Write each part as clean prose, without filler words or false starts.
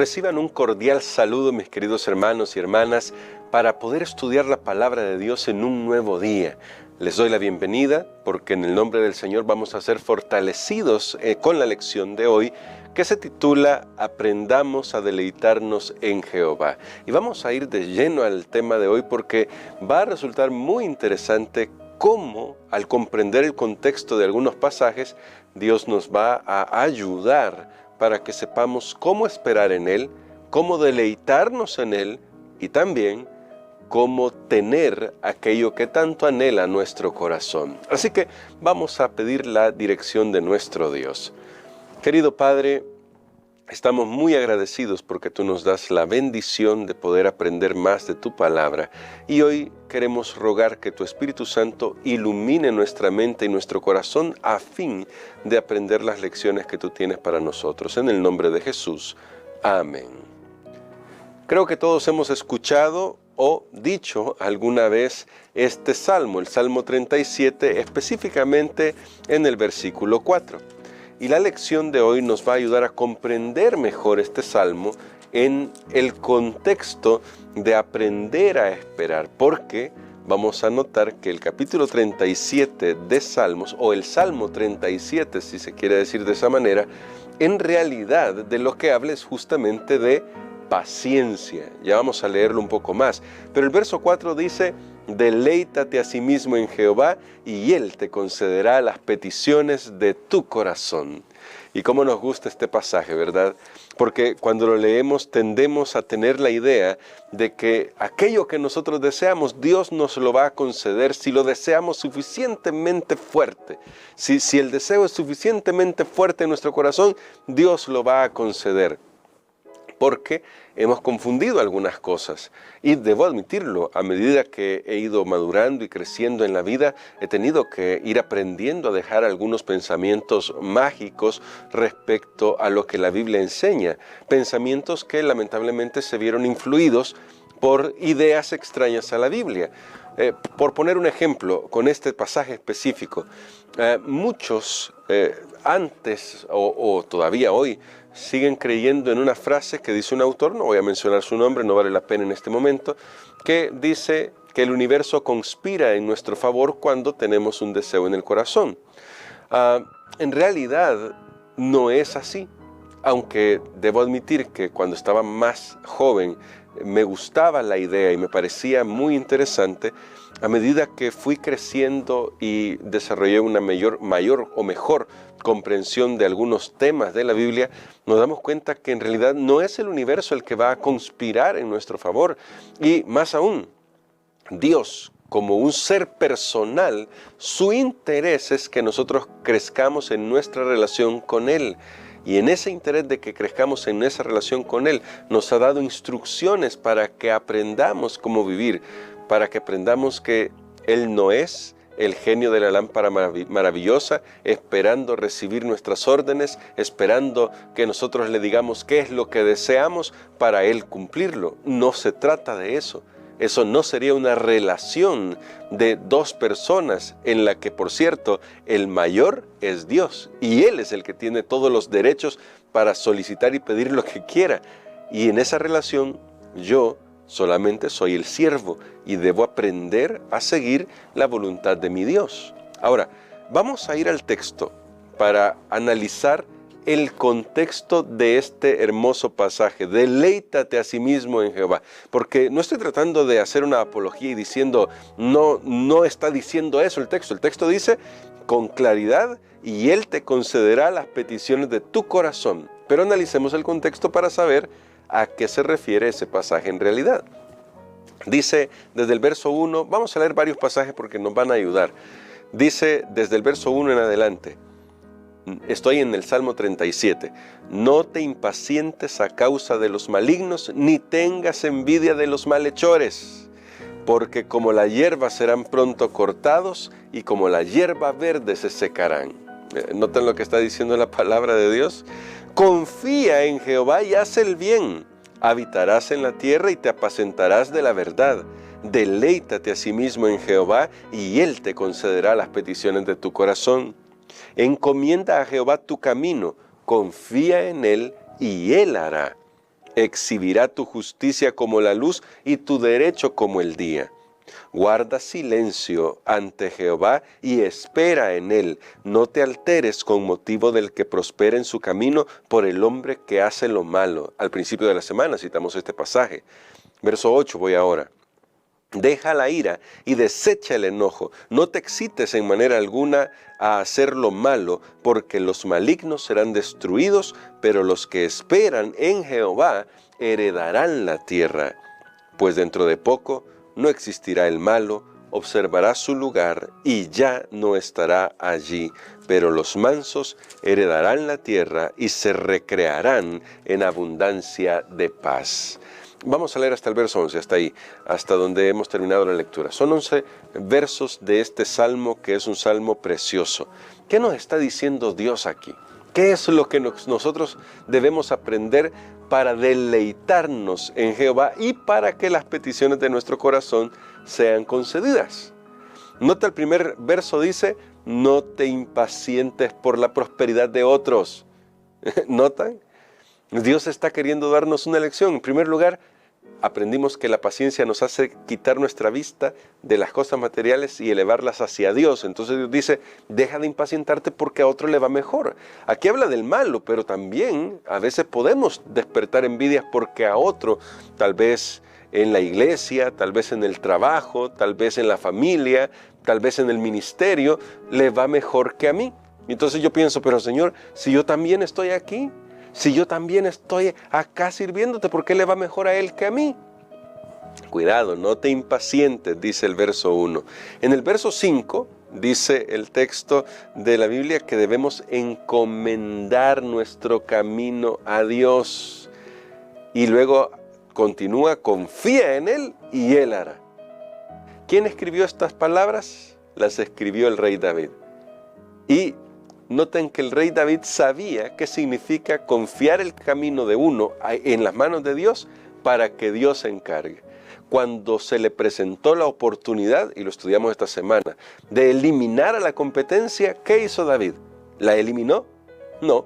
Reciban un cordial saludo, mis queridos hermanos y hermanas, para poder estudiar la palabra de Dios en un nuevo día. Les doy la bienvenida porque en el nombre del Señor vamos a ser fortalecidos con la lección de hoy, que se titula Aprendamos a deleitarnos en Jehová. Y vamos a ir de lleno al tema de hoy porque va a resultar muy interesante cómo, al comprender el contexto de algunos pasajes, Dios nos va a ayudar para que sepamos cómo esperar en Él, cómo deleitarnos en Él y también cómo tener aquello que tanto anhela nuestro corazón. Así que vamos a pedir la dirección de nuestro Dios. Querido Padre, estamos muy agradecidos porque tú nos das la bendición de poder aprender más de tu palabra y hoy queremos rogar que tu Espíritu Santo ilumine nuestra mente y nuestro corazón a fin de aprender las lecciones que tú tienes para nosotros. En el nombre de Jesús. Amén. Creo que todos hemos escuchado o dicho alguna vez este salmo, el Salmo 37, específicamente en el versículo 4. Y la lección de hoy nos va a ayudar a comprender mejor este salmo en el contexto de aprender a esperar, porque vamos a notar que el capítulo 37 de Salmos, o el Salmo 37, si se quiere decir de esa manera, en realidad de lo que habla es justamente de paciencia. Ya vamos a leerlo un poco más, pero el verso 4 dice: deleítate a sí mismo en Jehová y Él te concederá las peticiones de tu corazón. Y cómo nos gusta este pasaje, ¿verdad? Porque cuando lo leemos tendemos a tener la idea de que aquello que nosotros deseamos, Dios nos lo va a conceder si lo deseamos suficientemente fuerte. Si el deseo es suficientemente fuerte en nuestro corazón, Dios lo va a conceder. Porque hemos confundido algunas cosas y debo admitirlo, a medida que he ido madurando y creciendo en la vida, he tenido que ir aprendiendo a dejar algunos pensamientos mágicos respecto a lo que la Biblia enseña, pensamientos que lamentablemente se vieron influidos por ideas extrañas a la Biblia. Por poner un ejemplo, con este pasaje específico, muchos antes o todavía hoy siguen creyendo en una frase que dice un autor, no voy a mencionar su nombre, no vale la pena en este momento, que dice que el universo conspira en nuestro favor cuando tenemos un deseo en el corazón. En realidad no es así, aunque debo admitir que cuando estaba más joven me gustaba la idea y me parecía muy interesante. A medida que fui creciendo y desarrollé una mayor o mejor comprensión de algunos temas de la Biblia, nos damos cuenta que en realidad no es el universo el que va a conspirar en nuestro favor. Y más aún, Dios, como un ser personal, su interés es que nosotros crezcamos en nuestra relación con Él. Y en ese interés de que crezcamos en esa relación con Él, nos ha dado instrucciones para que aprendamos cómo vivir, para que aprendamos que Él no es el genio de la lámpara maravillosa, esperando recibir nuestras órdenes, esperando que nosotros le digamos qué es lo que deseamos para Él cumplirlo. No se trata de eso. Eso no sería una relación de dos personas en la que, por cierto, el mayor es Dios y Él es el que tiene todos los derechos para solicitar y pedir lo que quiera. Y en esa relación yo solamente soy el siervo y debo aprender a seguir la voluntad de mi Dios. Ahora, vamos a ir al texto para analizar el contexto de este hermoso pasaje. Deleítate a sí mismo en Jehová. Porque no estoy tratando de hacer una apología y diciendo, no está diciendo eso el texto. El texto dice con claridad: y Él te concederá las peticiones de tu corazón. Pero analicemos el contexto para saber a qué se refiere ese pasaje en realidad. Dice desde el verso 1, vamos a leer varios pasajes porque nos van a ayudar. Dice desde el verso 1 en adelante, estoy en el Salmo 37. No te impacientes a causa de los malignos, ni tengas envidia de los malhechores, porque como la hierba serán pronto cortados, y como la hierba verde se secarán. ¿Notan lo que está diciendo la palabra de Dios? Confía en Jehová y haz el bien. Habitarás en la tierra y te apacentarás de la verdad. Deleítate a sí mismo en Jehová, y Él te concederá las peticiones de tu corazón. Encomienda a Jehová tu camino, confía en Él y Él hará. Exhibirá tu justicia como la luz y tu derecho como el día. Guarda silencio ante Jehová y espera en él. No te alteres con motivo del que prospera en su camino por el hombre que hace lo malo. Al principio de la semana citamos este pasaje. Verso 8 voy ahora. Deja la ira y desecha el enojo. No te excites en manera alguna a hacer lo malo, porque los malignos serán destruidos, pero los que esperan en Jehová heredarán la tierra. Pues dentro de poco no existirá el malo, observará su lugar y ya no estará allí. Pero los mansos heredarán la tierra y se recrearán en abundancia de paz. Vamos a leer hasta el verso 11, hasta ahí, hasta donde hemos terminado la lectura. Son 11 versos de este salmo que es un salmo precioso. ¿Qué nos está diciendo Dios aquí? ¿Qué es lo que nosotros debemos aprender para deleitarnos en Jehová y para que las peticiones de nuestro corazón sean concedidas? Nota el primer verso, dice, no te impacientes por la prosperidad de otros. ¿Notan? Dios está queriendo darnos una lección. En primer lugar, aprendimos que la paciencia nos hace quitar nuestra vista de las cosas materiales y elevarlas hacia Dios. Entonces Dios dice, deja de impacientarte porque a otro le va mejor. Aquí habla del malo, pero también a veces podemos despertar envidias porque a otro, tal vez en la iglesia, tal vez en el trabajo, tal vez en la familia, tal vez en el ministerio, le va mejor que a mí. Entonces yo pienso, pero Señor, si yo también estoy aquí, si yo también estoy acá sirviéndote, ¿por qué le va mejor a él que a mí? Cuidado, no te impacientes, dice el verso 1. En el verso 5 dice el texto de la Biblia que debemos encomendar nuestro camino a Dios. Y luego continúa, confía en Él y Él hará. ¿Quién escribió estas palabras? Las escribió el rey David. Y noten que el rey David sabía qué significa confiar el camino de uno en las manos de Dios para que Dios se encargue. Cuando se le presentó la oportunidad, y lo estudiamos esta semana, de eliminar a la competencia, ¿qué hizo David? ¿La eliminó? No.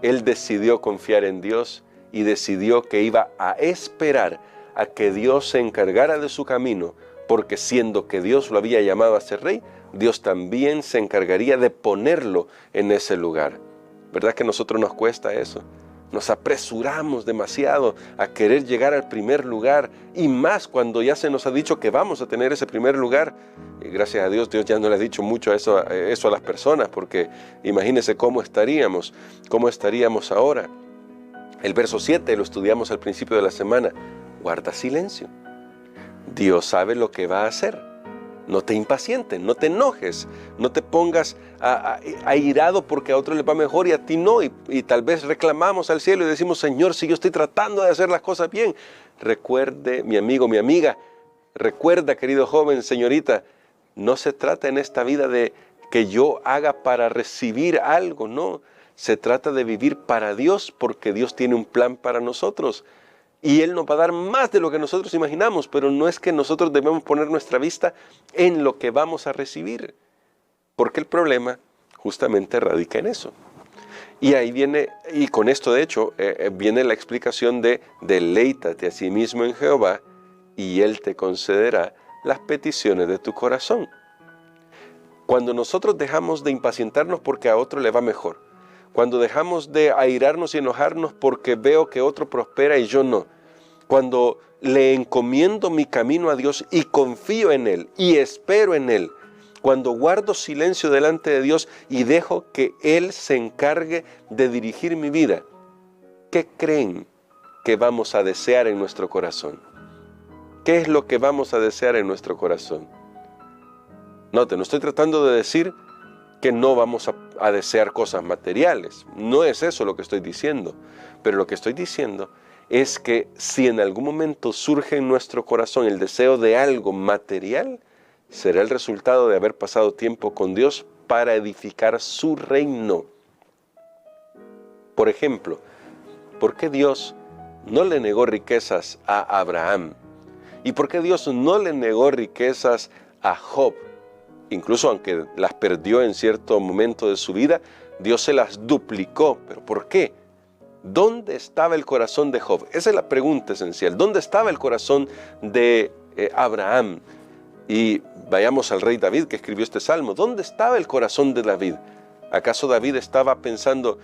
Él decidió confiar en Dios y decidió que iba a esperar a que Dios se encargara de su camino, porque siendo que Dios lo había llamado a ser rey, Dios también se encargaría de ponerlo en ese lugar. ¿Verdad que a nosotros nos cuesta eso? Nos apresuramos demasiado a querer llegar al primer lugar, y más cuando ya se nos ha dicho que vamos a tener ese primer lugar. Y gracias a Dios, Dios ya no le ha dicho mucho eso a las personas, porque imagínense cómo estaríamos ahora. El verso 7 lo estudiamos al principio de la semana. Guarda silencio. Dios sabe lo que va a hacer. No te impacientes, no te enojes, no te pongas airado porque a otro le va mejor y a ti no. Y tal vez reclamamos al cielo y decimos, Señor, si yo estoy tratando de hacer las cosas bien. Recuerde, mi amigo, mi amiga, recuerda, querido joven, señorita, no se trata en esta vida de que yo haga para recibir algo, no. Se trata de vivir para Dios porque Dios tiene un plan para nosotros. Y Él nos va a dar más de lo que nosotros imaginamos, pero no es que nosotros debemos poner nuestra vista en lo que vamos a recibir, porque el problema justamente radica en eso. Y ahí viene, y con esto de hecho, viene la explicación de deleítate a sí mismo en Jehová y Él te concederá las peticiones de tu corazón. Cuando nosotros dejamos de impacientarnos porque a otro le va mejor, cuando dejamos de airarnos y enojarnos porque veo que otro prospera y yo no, cuando le encomiendo mi camino a Dios y confío en Él y espero en Él, cuando guardo silencio delante de Dios y dejo que Él se encargue de dirigir mi vida, ¿qué creen que vamos a desear en nuestro corazón? ¿Qué es lo que vamos a desear en nuestro corazón? Note, no estoy tratando de decir que no vamos a desear cosas materiales. No es eso lo que estoy diciendo. Pero lo que estoy diciendo es que si en algún momento surge en nuestro corazón el deseo de algo material, será el resultado de haber pasado tiempo con Dios para edificar su reino. Por ejemplo, ¿por qué Dios no le negó riquezas a Abraham? ¿Y por qué Dios no le negó riquezas a Job? Incluso aunque las perdió en cierto momento de su vida, Dios se las duplicó. ¿Pero por qué? ¿Dónde estaba el corazón de Job? Esa es la pregunta esencial. ¿Dónde estaba el corazón de Abraham? Y vayamos al rey David, que escribió este salmo. ¿Dónde estaba el corazón de David? ¿Acaso David estaba pensando,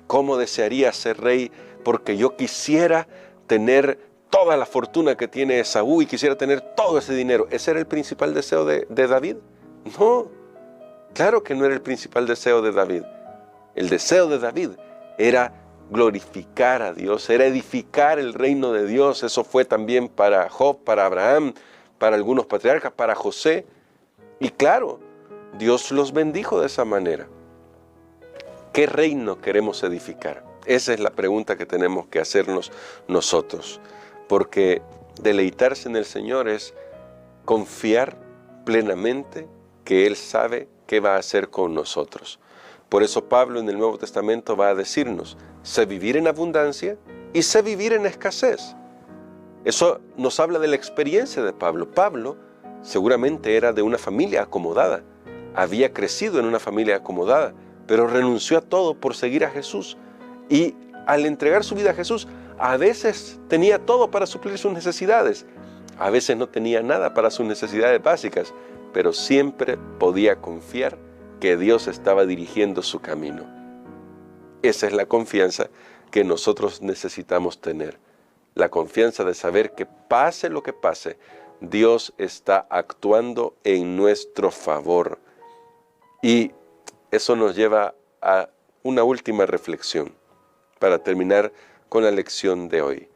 cómo desearía ser rey porque yo quisiera tener toda la fortuna que tiene Esaú y quisiera tener todo ese dinero? ¿Ese era el principal deseo de David? No, claro que no era el principal deseo de David. El deseo de David era glorificar a Dios, era edificar el reino de Dios. Eso fue también para Job, para Abraham, para algunos patriarcas, para José. Y claro, Dios los bendijo de esa manera. ¿Qué reino queremos edificar? Esa es la pregunta que tenemos que hacernos nosotros. Porque deleitarse en el Señor es confiar plenamente que Él sabe qué va a hacer con nosotros. Por eso Pablo en el Nuevo Testamento va a decirnos, sé vivir en abundancia y sé vivir en escasez. Eso nos habla de la experiencia de Pablo. Pablo seguramente era de una familia acomodada, había crecido en una familia acomodada, pero renunció a todo por seguir a Jesús. Y al entregar su vida a Jesús, a veces tenía todo para suplir sus necesidades, a veces no tenía nada para sus necesidades básicas, pero siempre podía confiar que Dios estaba dirigiendo su camino. Esa es la confianza que nosotros necesitamos tener. La confianza de saber que pase lo que pase, Dios está actuando en nuestro favor. Y eso nos lleva a una última reflexión para terminar con la lección de hoy.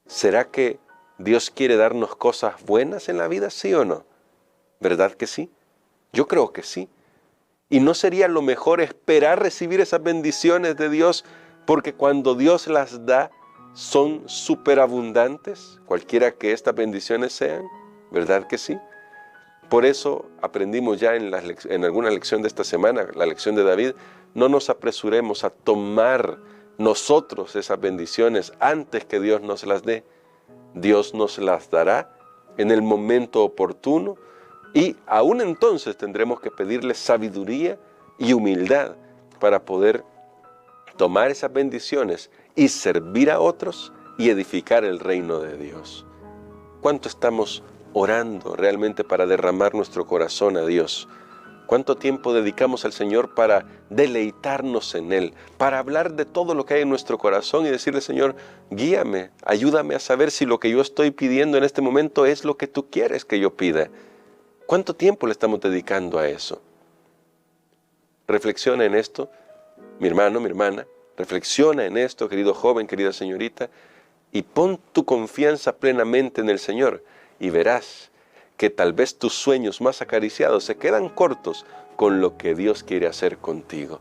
¿Será que Dios quiere darnos cosas buenas en la vida, sí o no? ¿Verdad que sí? Yo creo que sí. ¿Y no sería lo mejor esperar recibir esas bendiciones de Dios? Porque cuando Dios las da, son superabundantes, cualquiera que estas bendiciones sean. ¿Verdad que sí? Por eso aprendimos ya en alguna lección de esta semana, la lección de David, no nos apresuremos a tomar nosotros esas bendiciones antes que Dios nos las dé. Dios nos las dará en el momento oportuno y aún entonces tendremos que pedirle sabiduría y humildad para poder tomar esas bendiciones y servir a otros y edificar el reino de Dios. ¿Cuánto estamos orando realmente para derramar nuestro corazón a Dios? ¿Cuánto tiempo dedicamos al Señor para deleitarnos en Él, para hablar de todo lo que hay en nuestro corazón y decirle, Señor, guíame, ayúdame a saber si lo que yo estoy pidiendo en este momento es lo que tú quieres que yo pida? ¿Cuánto tiempo le estamos dedicando a eso? Reflexiona en esto, mi hermano, mi hermana, reflexiona en esto, querido joven, querida señorita, y pon tu confianza plenamente en el Señor y verás que tal vez tus sueños más acariciados se quedan cortos con lo que Dios quiere hacer contigo.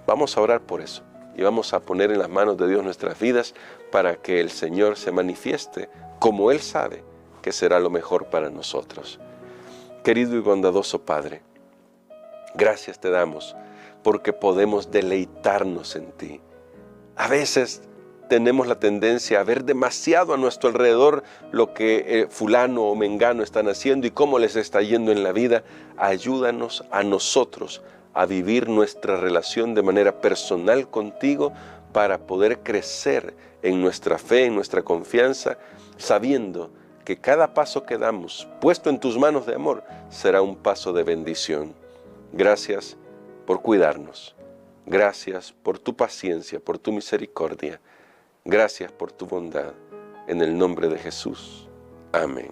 Vamos a orar por eso y vamos a poner en las manos de Dios nuestras vidas para que el Señor se manifieste como Él sabe que será lo mejor para nosotros. Querido y bondadoso Padre, gracias te damos porque podemos deleitarnos en ti. A veces tenemos la tendencia a ver demasiado a nuestro alrededor lo que fulano o mengano están haciendo y cómo les está yendo en la vida. Ayúdanos a nosotros a vivir nuestra relación de manera personal contigo para poder crecer en nuestra fe, en nuestra confianza, sabiendo que cada paso que damos, puesto en tus manos de amor, será un paso de bendición. Gracias por cuidarnos. Gracias por tu paciencia, por tu misericordia. Gracias por tu bondad. En el nombre de Jesús. Amén.